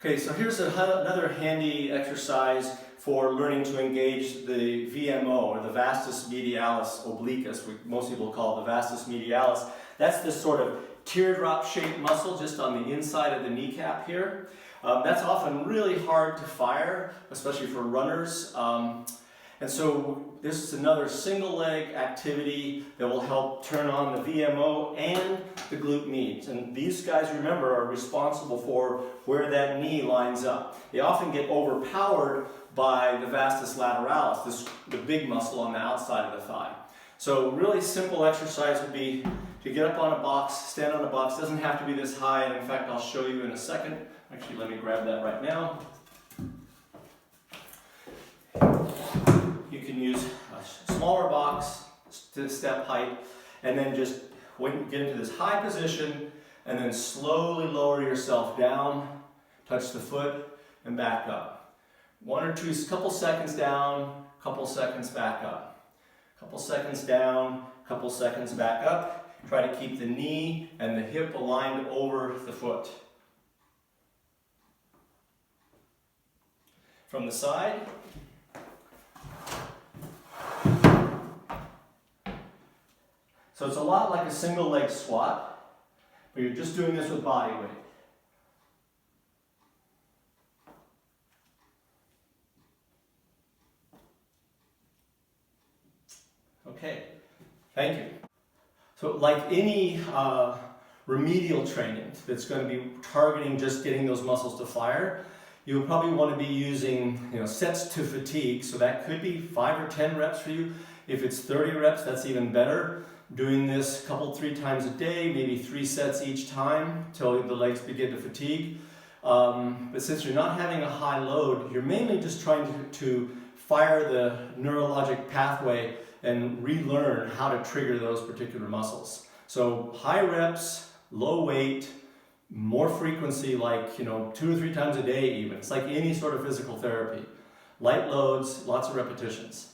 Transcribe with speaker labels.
Speaker 1: Okay, so here's another handy exercise for learning to engage the VMO, or the vastus medialis obliquus. Most people call it the vastus medialis. That's this sort of teardrop-shaped muscle just on the inside of the kneecap here. That's often really hard to fire, especially for runners. And so this is another single leg activity that will help turn on the VMO and the glute med. And these guys, remember, are responsible for where that knee lines up. They often get overpowered by the vastus lateralis, the big muscle on the outside of the thigh. So really simple exercise would be to get up on a box, stand on a box. It doesn't have to be this high, and in fact I'll show you in a second. Actually, let me grab that right now. You can use a smaller box to step height, and then just get into this high position, and then slowly lower yourself down, touch the foot, and back up. Couple seconds down, couple seconds back up. Couple seconds down, couple seconds back up. Try to keep the knee and the hip aligned over the foot. From the side. So it's a lot like a single leg squat, but you're just doing this with body weight. Okay, thank you. So like any remedial training that's going to be targeting just getting those muscles to fire, you'll probably want to be using sets to fatigue. So that could be 5 or 10 reps for you. If it's 30 reps, that's even better. Doing this three times a day, maybe 3 sets each time till the legs begin to fatigue. But since you're not having a high load, you're mainly just trying to fire the neurologic pathway and relearn how to trigger those particular muscles. So high reps, low weight, more frequency, like 2 or 3 times a day even. It's like any sort of physical therapy. Light loads, lots of repetitions.